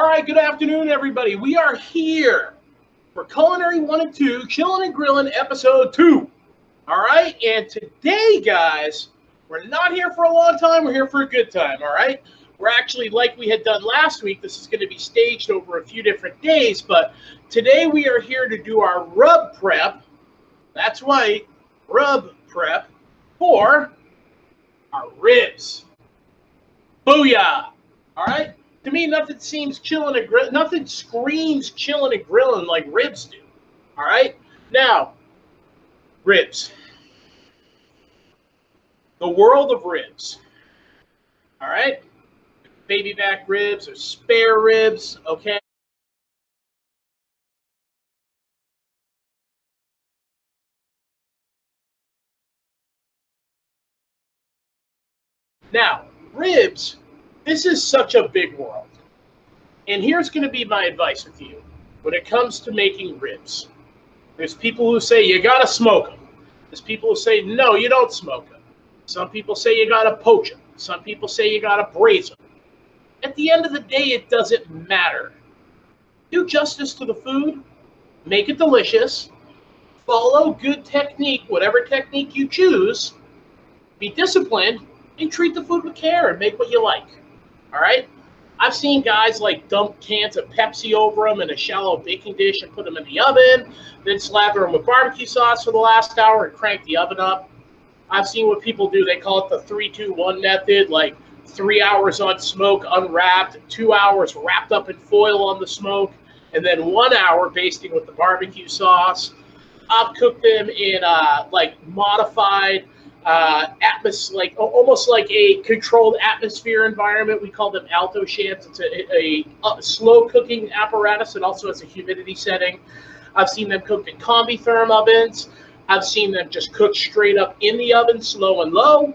All right, good afternoon, everybody. We are here for Culinary 1 and 2, Chillin' and Grillin' Episode 2. All right, and today, guys, we're not here for a long time. We're here for a good time, all right? We're actually, like we had done last week, this is going to be staged over a few different days, but today we are here to do our rub prep. That's right, rub prep for our ribs. Booyah! All right? To me, nothing screams chillin' and grillin' like ribs do. All right? Now, ribs. The world of ribs. All right? Baby back ribs or spare ribs, okay? Now, ribs, this is such a big world. And here's going to be my advice with you when it comes to making ribs. There's people who say you got to smoke them. There's people who say, no, you don't smoke them. Some people say you got to poach them. Some people say you got to braise them. At the end of the day, it doesn't matter. Do justice to the food. Make it delicious. Follow good technique, whatever technique you choose. Be disciplined and treat the food with care and make what you like. All right? I've seen guys like dump cans of Pepsi over them in a shallow baking dish and put them in the oven, then slather them with barbecue sauce for the last hour and crank the oven up. I've seen what people do. They call it the 3-2-1 method, like 3 hours on smoke unwrapped, 2 hours wrapped up in foil on the smoke, and then 1 hour basting with the barbecue sauce. I've cooked them in like modified like almost like a controlled atmosphere environment. We call them alto shams. It's a slow cooking apparatus. It also has a humidity setting. I've seen them cooked in combi therm ovens. I've seen them just cooked straight up in the oven, slow and low.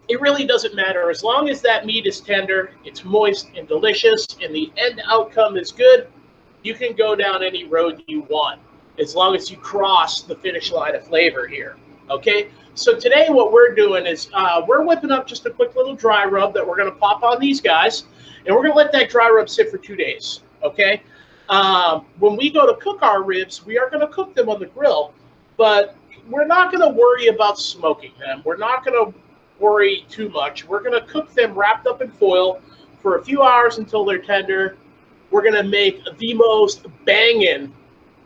It really doesn't matter. As long as that meat is tender, it's moist and delicious, and the end outcome is good, you can go down any road you want, as long as you cross the finish line of flavor here. Okay, so today what we're doing is we're whipping up just a quick little dry rub that we're going to pop on these guys, and we're going to let that dry rub sit for 2 days, okay? When we go to cook our ribs, we are going to cook them on the grill, but we're not going to worry about smoking them. We're not going to worry too much. We're going to cook them wrapped up in foil for a few hours until they're tender. We're going to make the most banging,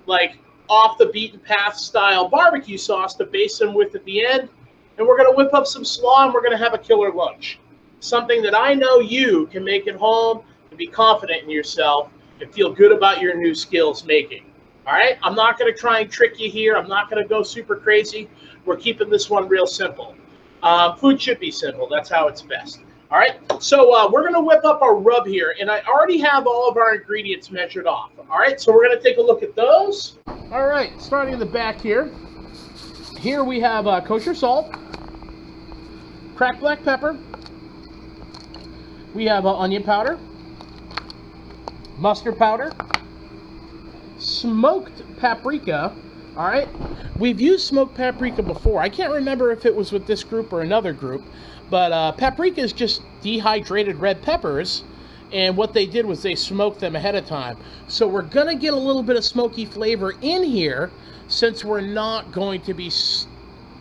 like, off the beaten path style barbecue sauce to baste them with at the end, and we're going to whip up some slaw, and we're going to have a killer lunch. Something that I know you can make at home and be confident in yourself and feel good about your new skills making. All right? I'm not going to try and trick you here. I'm not going to go super crazy. We're keeping this one real simple. Food should be simple. That's how it's best. All right, so we're going to whip up our rub here, and I already have all of our ingredients measured off. All right, so we're going to take a look at those. All right, starting in the back here. Here we have kosher salt, cracked black pepper. We have onion powder, mustard powder, smoked paprika. All right, we've used smoked paprika before. I can't remember if it was with this group or another group. But paprika is just dehydrated red peppers, and what they did was they smoked them ahead of time. So we're going to get a little bit of smoky flavor in here since we're not going to be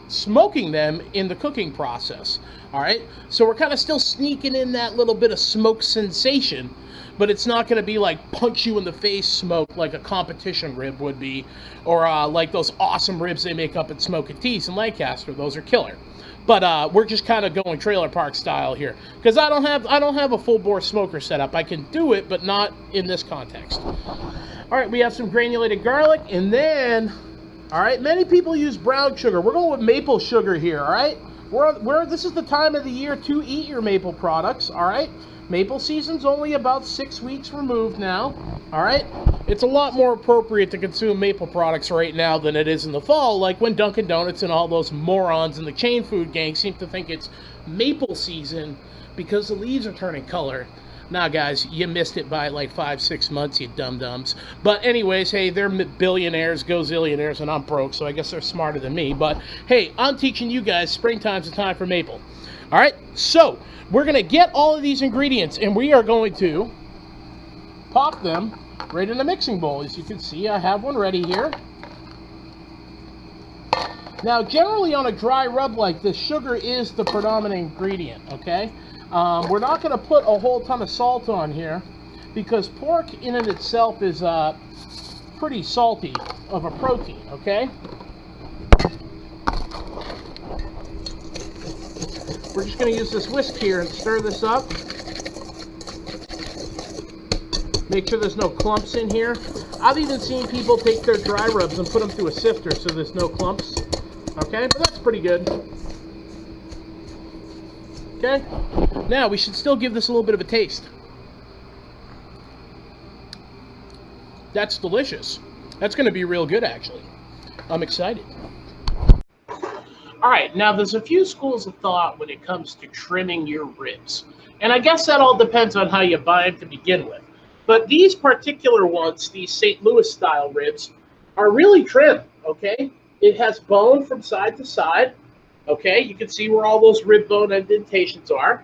smoking them in the cooking process. All right, so we're kind of still sneaking in that little bit of smoke sensation, but it's not going to be like punch you in the face smoke like a competition rib would be, or like those awesome ribs they make up at Smoke and Tease in Lancaster. Those are killer. But we're just kind of going trailer park style here because I don't have a full bore smoker setup. I can do it, but not in this context. All right, we have some granulated garlic, and then, all right, many people use brown sugar. We're going with maple sugar here. All right, this is the time of the year to eat your maple products. All right, maple season's only about 6 weeks removed now. All right, it's a lot more appropriate to consume maple products right now than it is in the fall, like when Dunkin' Donuts and all those morons in the chain food gang seem to think it's maple season because the leaves are turning color. Nah, guys, you missed it by like 5-6 months, you dum-dums. But anyways, hey, they're billionaires, gazillionaires, and I'm broke, so I guess they're smarter than me. But hey, I'm teaching you guys springtime's the time for maple. All right, so we're going to get all of these ingredients, and we are going to pop them right in the mixing bowl. As you can see, I have one ready here. Now, generally on a dry rub like this, sugar is the predominant ingredient, okay? We're not going to put a whole ton of salt on here because pork in and itself is pretty salty of a protein, okay? We're just going to use this whisk here and stir this up. Make sure there's no clumps in here. I've even seen people take their dry rubs and put them through a sifter so there's no clumps. Okay, but that's pretty good. Okay, now we should still give this a little bit of a taste. That's delicious. That's going to be real good, actually. I'm excited. All right, now there's a few schools of thought when it comes to trimming your ribs. And I guess that all depends on how you buy them to begin with. But these particular ones, these St. Louis style ribs, are really trim, okay? It has bone from side to side, okay? You can see where all those rib bone indentations are.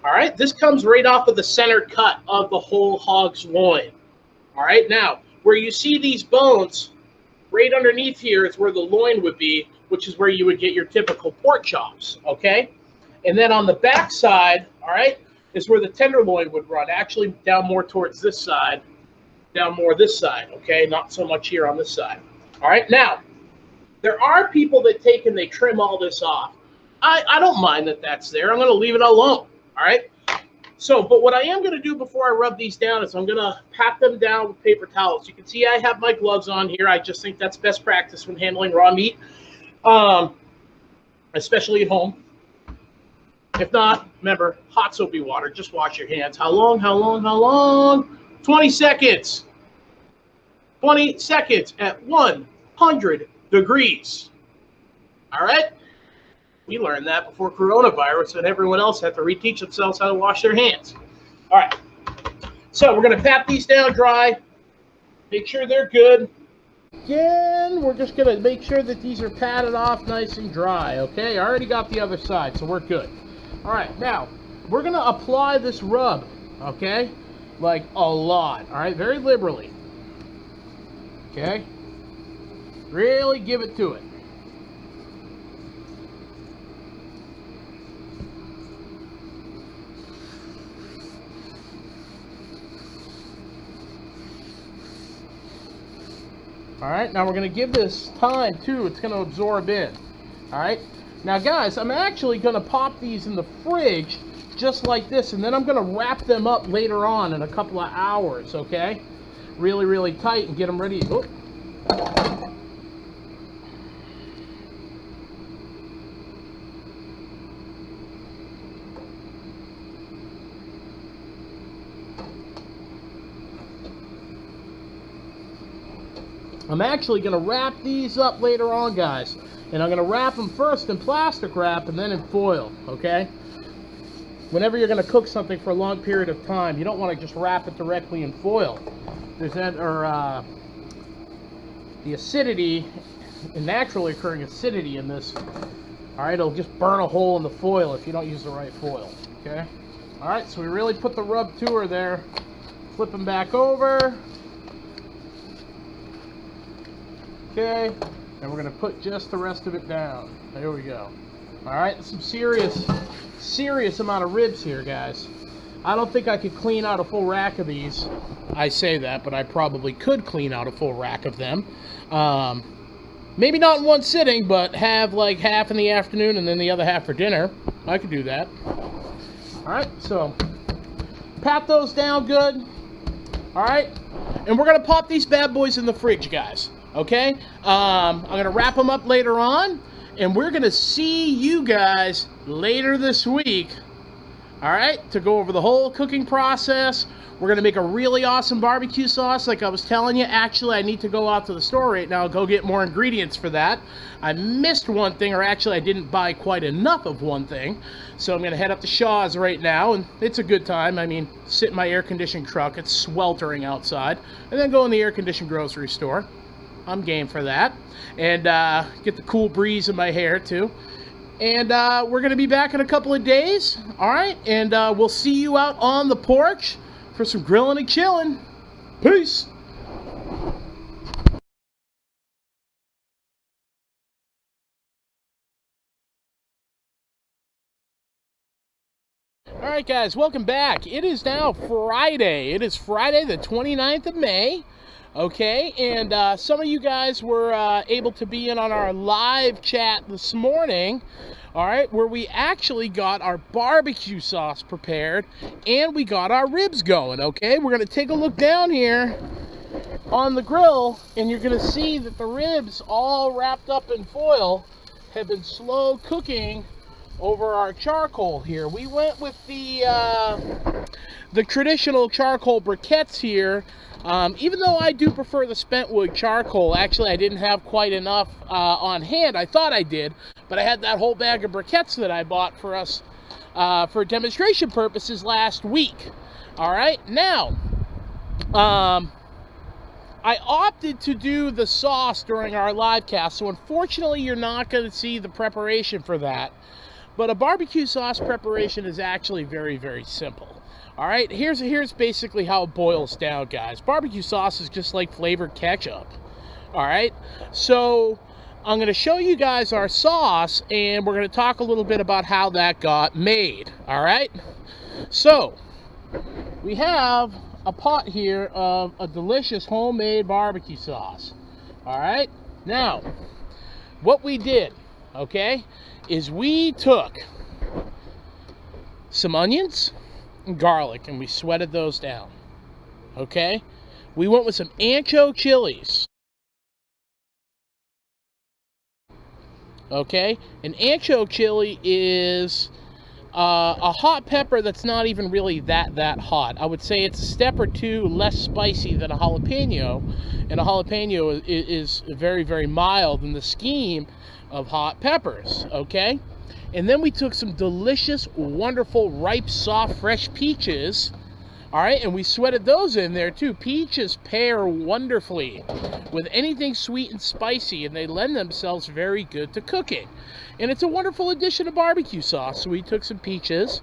All right, this comes right off of the center cut of the whole hog's loin. All right, now, where you see these bones, right underneath here is where the loin would be, which is where you would get your typical pork chops, okay? And then on the back side, all right, is where the tenderloin would run, actually down more towards this side, down more this side, okay? Not so much here on this side. All right, now, there are people that take and they trim all this off. I don't mind that that's there. I'm going to leave it alone, all right? So, but what I am going to do before I rub these down is I'm going to pat them down with paper towels. You can see I have my gloves on here. I just think that's best practice when handling raw meat, especially at home. If not, remember, hot soapy water. Just wash your hands. How long, how long, how long? 20 seconds. 20 seconds at 100 degrees. All right? We learned that before coronavirus, and everyone else had to reteach themselves how to wash their hands. All right. So we're going to pat these down dry. Make sure they're good. Again, we're just going to make sure that these are patted off nice and dry, okay? I already got the other side, so we're good. All right, now, we're going to apply this rub, okay? Like a lot, all right? Very liberally. Okay? Really give it to it. All right, now we're going to give this time, too. It's going to absorb in. All right? Now, guys, I'm actually going to pop these in the fridge just like this, and then I'm going to wrap them up later on in a couple of hours, okay? Really, really tight and get them ready. Oh. I'm actually going to wrap these up later on, guys. And I'm going to wrap them first in plastic wrap and then in foil, okay? Whenever you're going to cook something for a long period of time, you don't want to just wrap it directly in foil. There's that, or the acidity, the naturally occurring acidity in this, all right, it'll just burn a hole in the foil if you don't use the right foil, okay? All right, so we really put the rub to her there. Flip them back over. Okay, and we're going to put just the rest of it down. There we go. All right, some serious amount of ribs here, guys. I don't think I could clean out a full rack of these. I say that, but I probably could clean out a full rack of them. Maybe not in one sitting, but have like half in the afternoon and then the other half for dinner. I could do that. All right, so pat those down good. All right, and we're going to pop these bad boys in the fridge, guys. Okay, I'm going to wrap them up later on, and we're going to see you guys later this week, all right, to go over the whole cooking process. We're going to make a really awesome barbecue sauce, like I was telling you. Actually, I need to go out to the store right now and go get more ingredients for that. I missed one thing, or actually I didn't buy quite enough of one thing, so I'm going to head up to Shaw's right now, and it's a good time. I mean, sit in my air-conditioned truck. It's sweltering outside, and then go in the air-conditioned grocery store. I'm game for that. And get the cool breeze in my hair, too. And we're going to be back in a couple of days. All right? And we'll see you out on the porch for some grilling and chilling. Peace. All right, guys, welcome back. It is now Friday. It is Friday, the 29th of May. Okay, and some of you guys were able to be in on our live chat this morning, all right, where we actually got our barbecue sauce prepared and we got our ribs going, okay? We're going to take a look down here on the grill, and you're going to see that the ribs, all wrapped up in foil, have been slow cooking over our charcoal here. We went with the traditional charcoal briquettes here. Even though I do prefer the spent wood charcoal, actually I didn't have quite enough on hand. I thought I did, but I had that whole bag of briquettes that I bought for us for demonstration purposes last week. All right, now I opted to do the sauce during our live cast, so unfortunately you're not going to see the preparation for that. But a barbecue sauce preparation is actually very, very simple. All right, here's basically how it boils down, guys. Barbecue sauce is just like flavored ketchup. All right, so I'm going to show you guys our sauce, and we're going to talk a little bit about how that got made. All right, so we have a pot here of a delicious homemade barbecue sauce. All right, now what we did, okay, is we took some onions and garlic and we sweated those down. Okay, we went with some Ancho chilies. Okay, an Ancho chili is a hot pepper that's not even really that hot. I would say it's a step or two less spicy than a jalapeno, and a jalapeno is very, very mild in the scheme of hot peppers. Okay, and then we took some delicious, wonderful, ripe, soft, fresh peaches. All right, and we sweated those in there too. Peaches pair wonderfully with anything sweet and spicy, and they lend themselves very good to cooking. And it's a wonderful addition to barbecue sauce. So we took some peaches,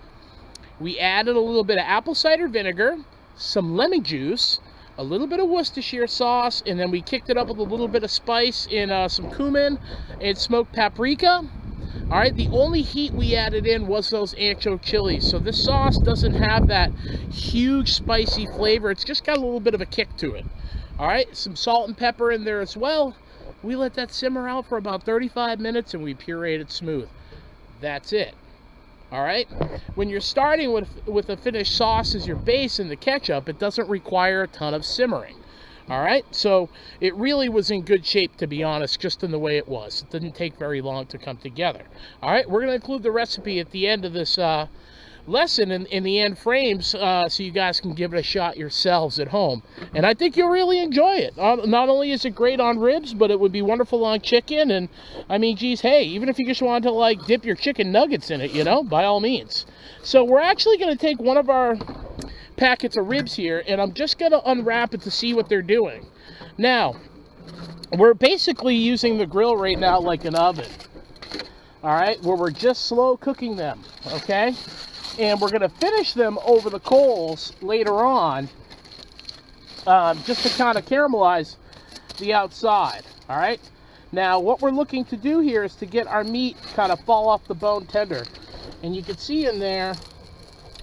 we added a little bit of apple cider vinegar, some lemon juice, a little bit of Worcestershire sauce, and then we kicked it up with a little bit of spice in some cumin and smoked paprika. All right, the only heat we added in was those Ancho chilies. So this sauce doesn't have that huge spicy flavor. It's just got a little bit of a kick to it. All right, some salt and pepper in there as well. We let that simmer out for about 35 minutes and we pureed it smooth. That's it. All right, when you're starting with a finished sauce as your base and the ketchup, it doesn't require a ton of simmering. All right, so it really was in good shape, to be honest, just in the way it was. It didn't take very long to come together. All right, we're going to include the recipe at the end of this lesson in the end frames, so you guys can give it a shot yourselves at home. And I think you'll really enjoy it. Not only is it great on ribs, but it would be wonderful on chicken. And I mean, geez, hey, even if you just wanted to like dip your chicken nuggets in it, you know, by all means. So we're actually going to take one of our packets of ribs here, and I'm just going to unwrap it to see what they're doing. Now, we're basically using the grill right now like an oven. All right, where we're just slow cooking them, okay? And we're going to finish them over the coals later on, just to kind of caramelize the outside. All right, now what we're looking to do here is to get our meat kind of fall off the bone tender, and you can see in there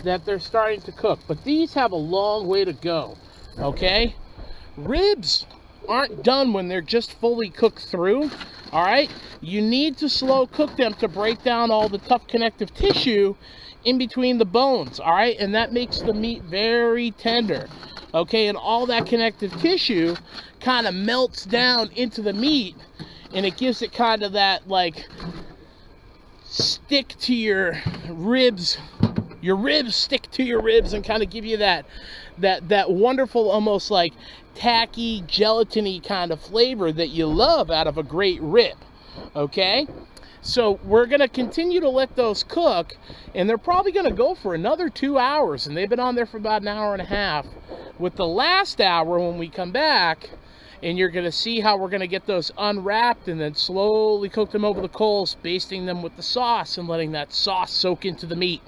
that they're starting to cook, but these have a long way to go. Okay, ribs aren't done when they're just fully cooked through. All right, you need to slow cook them to break down all the tough connective tissue in between the bones. All right, and that makes the meat very tender. Okay, and all that connective tissue kind of melts down into the meat, and it gives it kind of that like stick to your ribs. Your ribs stick to your ribs and kind of give you that wonderful, almost like tacky, gelatiny kind of flavor that you love out of a great rib. Okay, so we're going to continue to let those cook, and they're probably going to go for another 2 hours, and they've been on there for about an hour and a half. With the last hour, when we come back, and you're going to see how we're going to get those unwrapped and then slowly cook them over the coals, basting them with the sauce and letting that sauce soak into the meat.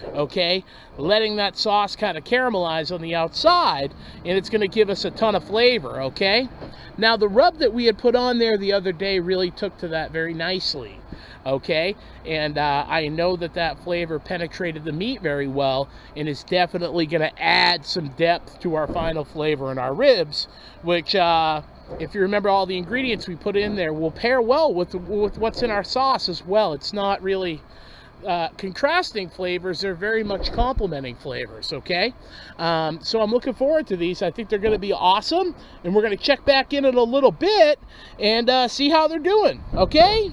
okay, letting that sauce kind of caramelize on the outside, and it's going to give us a ton of flavor, okay? Now, the rub that we had put on there the other day really took to that very nicely, okay? And I know that that flavor penetrated the meat very well and is definitely going to add some depth to our final flavor in our ribs, which, if you remember all the ingredients we put in there, will pair well with what's in our sauce as well. It's not really contrasting flavors, they're very much complementing flavors, okay? So I'm looking forward to these. I think they're going to be awesome, and we're going to check back in a little bit and see how they're doing, okay?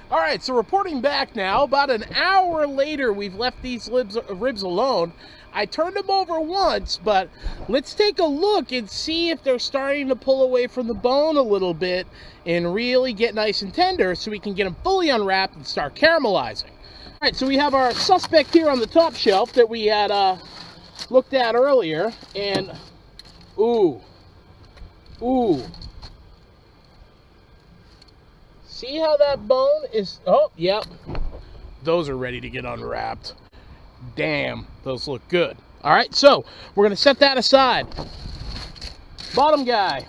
All right, so reporting back now, about an hour later, we've left these ribs alone. I turned them over once, but let's take a look and see if they're starting to pull away from the bone a little bit and really get nice and tender so we can get them fully unwrapped and start caramelizing. All right, so we have our suspect here on the top shelf that we had looked at earlier, and ooh. See how that bone is, oh, yep. Those are ready to get unwrapped. Damn, those look good. All right, so we're gonna set that aside. Bottom guy.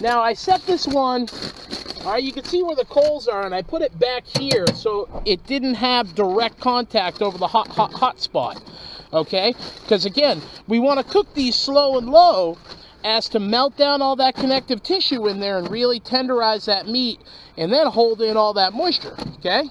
Now I set this one, all right, you can see where the coals are, and I put it back here so it didn't have direct contact over the hot spot, okay? Because again, we wanna cook these slow and low as to melt down all that connective tissue in there and really tenderize that meat and then hold in all that moisture, okay?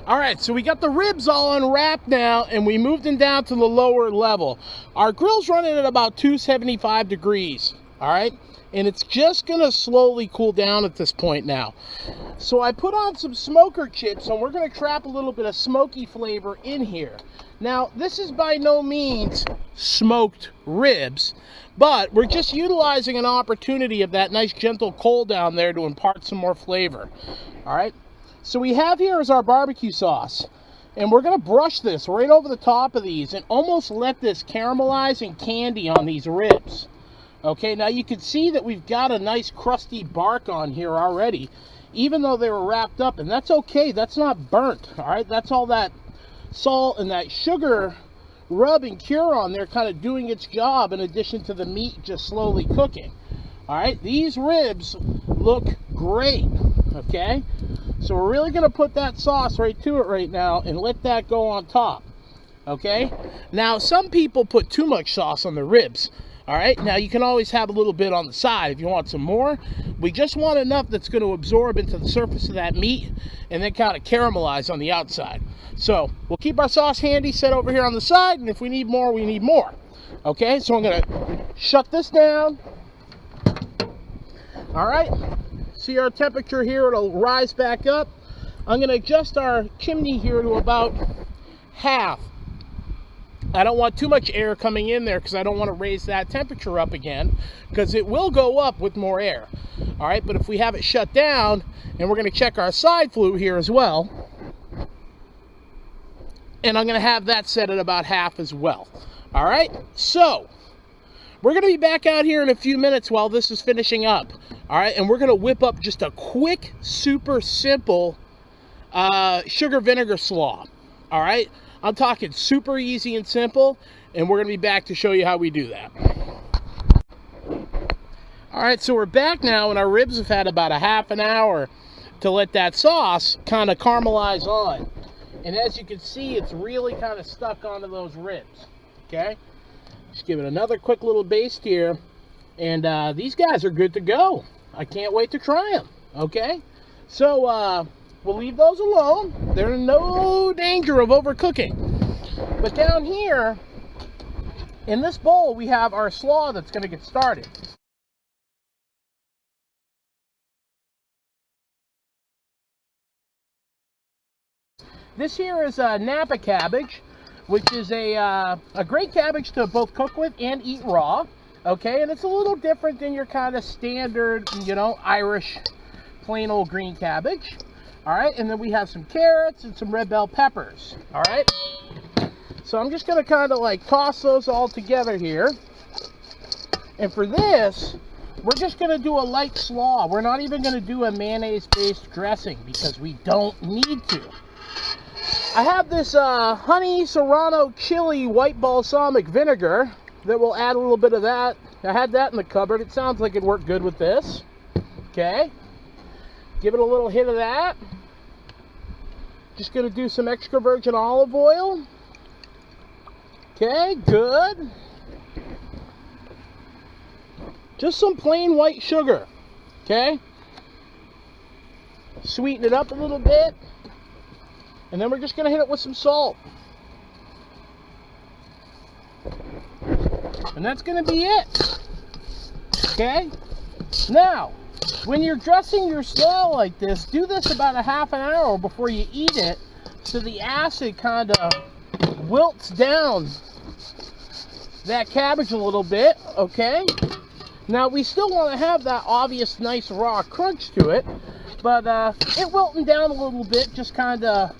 All right, so we got the ribs all unwrapped now, and we moved them down to the lower level. Our grill's running at about 275 degrees, all right? And it's just gonna slowly cool down at this point now. So I put on some smoker chips, and we're gonna trap a little bit of smoky flavor in here. Now, this is by no means smoked ribs, but we're just utilizing an opportunity of that nice gentle coal down there to impart some more flavor, all right? So we have here is our barbecue sauce, and we're gonna brush this right over the top of these and almost let this caramelize and candy on these ribs. Okay, now you can see that we've got a nice crusty bark on here already, even though they were wrapped up, and that's okay, that's not burnt, all right? That's all that salt and that sugar rub and cure on there kind of doing its job in addition to the meat just slowly cooking. All right, these ribs look great, okay? So we're really gonna put that sauce right to it right now and let that go on top, okay? Now, some people put too much sauce on the ribs, all right? Now, you can always have a little bit on the side if you want some more. We just want enough that's gonna absorb into the surface of that meat and then kind of caramelize on the outside. So we'll keep our sauce handy, set over here on the side, and if we need more, we need more, okay? So I'm gonna shut this down. All right, see our temperature here, it'll rise back up. I'm gonna adjust our chimney here to about half. I don't want too much air coming in there because I don't want to raise that temperature up again, because it will go up with more air. All right, but if we have it shut down, and we're gonna check our side flue here as well, and I'm gonna have that set at about half as well. All right, so we're going to be back out here in a few minutes while this is finishing up. All right, and we're going to whip up just a quick, super simple sugar vinegar slaw. All right, I'm talking super easy and simple, and we're going to be back to show you how we do that. All right, so we're back now, and our ribs have had about a half an hour to let that sauce kind of caramelize on. And as you can see, it's really kind of stuck onto those ribs, okay? Just give it another quick little baste here, and these guys are good to go. I can't wait to try them, okay? So we'll leave those alone. They're in no danger of overcooking. But down here, in this bowl, we have our slaw that's gonna get started. This here is Napa cabbage, which is a great cabbage to both cook with and eat raw, okay? And it's a little different than your kind of standard, you know, Irish plain old green cabbage, all right? And then we have some carrots and some red bell peppers, all right? So I'm just gonna kind of like toss those all together here. And for this, we're just going to do a light slaw. We're not even going to do a mayonnaise-based dressing because we don't need to. I have this honey serrano chili white balsamic vinegar that will add a little bit of that. I had that in the cupboard. It sounds like it'd work good with this. Okay. Give it a little hit of that. Just going to do some extra virgin olive oil. Okay, good. Just some plain white sugar. Okay. Sweeten it up a little bit. And then we're just going to hit it with some salt. And that's going to be it. Okay? Now, when you're dressing your slaw like this, do this about a half an hour before you eat it so the acid kind of wilts down that cabbage a little bit, okay? Now, we still want to have that obvious nice raw crunch to it, but it wilting down a little bit just kind of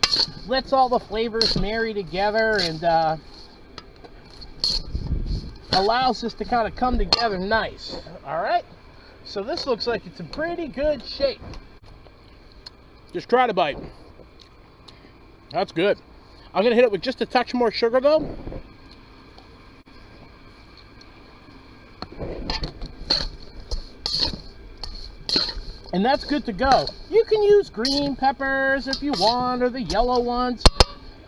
lets all the flavors marry together and allows this to kind of come together nice. All right, so this looks like it's in pretty good shape. Just try to bite. That's good. I'm gonna hit it with just a touch more sugar though. And that's good to go. You can use green peppers if you want, or the yellow ones.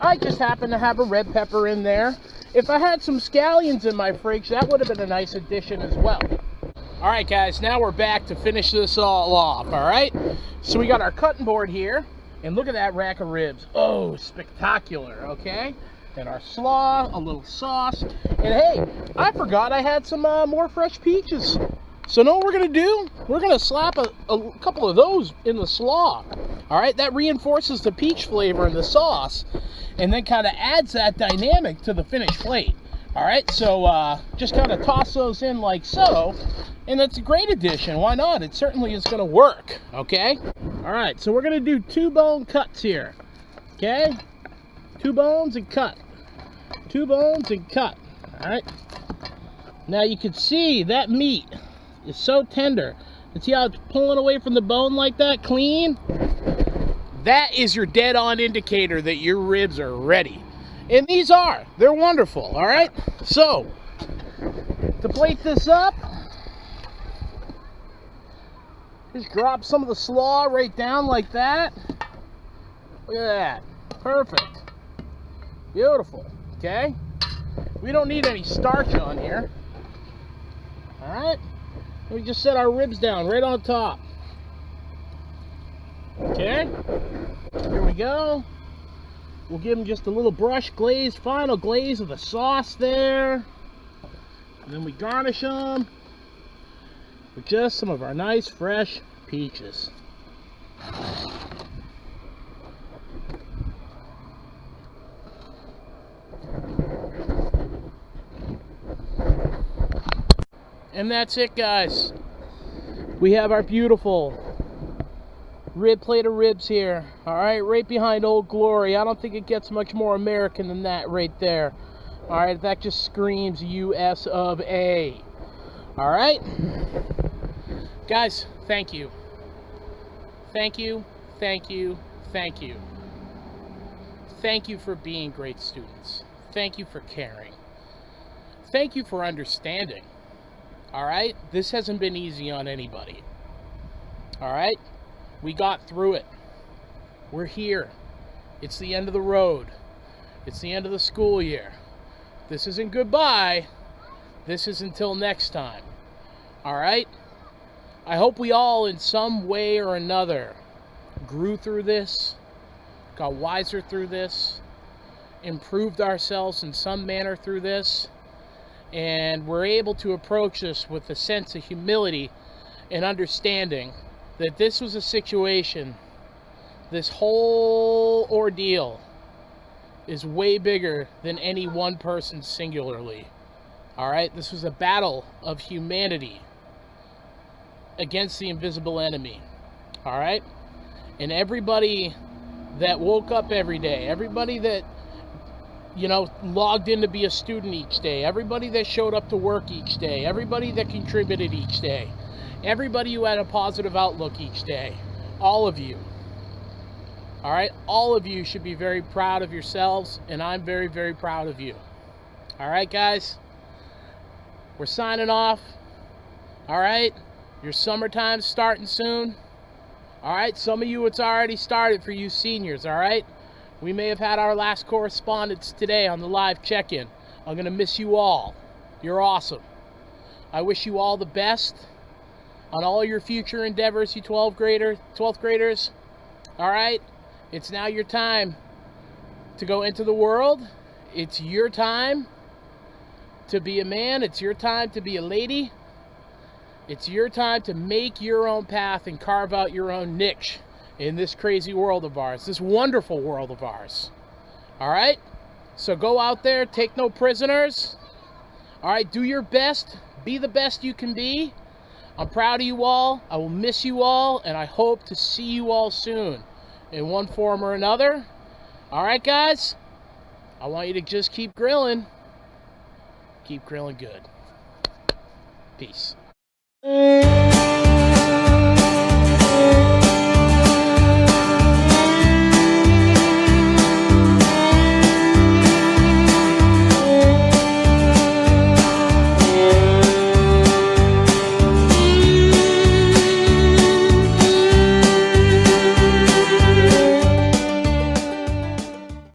I just happen to have a red pepper in there. If I had some scallions in my fridge, that would have been a nice addition as well. All right, guys, now we're back to finish this all off, all right? So we got our cutting board here, and look at that rack of ribs. Oh, spectacular, okay? And our slaw, a little sauce. And hey, I forgot I had some more fresh peaches. So know what we're gonna do? We're gonna slap a couple of those in the slaw. All right, that reinforces the peach flavor in the sauce and then kind of adds that dynamic to the finished plate. All right, so just kind of toss those in like so, and that's a great addition. Why not? It certainly is gonna work, okay? All right, so we're gonna do 2 bone cuts here, okay? 2 bones and cut. 2 bones and cut, all right? Now you can see that meat is so tender. And see how it's pulling away from the bone like that, clean? That is your dead-on indicator that your ribs are ready. And these are. They're wonderful, all right? So, to plate this up, just drop some of the slaw right down like that. Look at that. Perfect. Beautiful, okay? We don't need any starch on here. All right? We just set our ribs down right on top. Okay, here we go. We'll give them just a little brush glaze, final glaze of the sauce there. And then we garnish them with just some of our nice fresh peaches. And that's it, guys. We have our beautiful rib plate of ribs here. All right, right behind Old Glory. I don't think it gets much more American than that right there. All right, that just screams US of A. All right, guys, thank you. Thank you, thank you, thank you. Thank you for being great students. Thank you for caring. Thank you for understanding. All right, this hasn't been easy on anybody. All right, we got through it. We're here. It's the end of the road. It's the end of the school year. This isn't goodbye. This is until next time. All right, I hope we all in some way or another grew through this, got wiser through this, improved ourselves in some manner through this, and we're able to approach this with a sense of humility and understanding that this was a situation, this whole ordeal is way bigger than any one person singularly. All right, this was a battle of humanity against the invisible enemy. All right, and everybody that woke up every day, everybody that, you know, logged in to be a student each day, everybody that showed up to work each day, everybody that contributed each day, Everybody who had a positive outlook each day. All of you. All right? All of you should be very proud of yourselves, and I'm very, very proud of you. All right, guys? We're signing off. All right? Your summertime's starting soon. All right? Some of you, it's already started for you seniors, all right? We may have had our last correspondence today on the live check-in. I'm going to miss you all. You're awesome. I wish you all the best on all your future endeavors, you 12th graders. All right? It's now your time to go into the world. It's your time to be a man. It's your time to be a lady. It's your time to make your own path and carve out your own niche in this crazy world of ours, this wonderful world of ours. All right? So go out there, take no prisoners. All right, do your best. Be the best you can be. I'm proud of you all. I will miss you all, and I hope to see you all soon in one form or another. All right, guys? I want you to just keep grilling. Keep grilling good. Peace.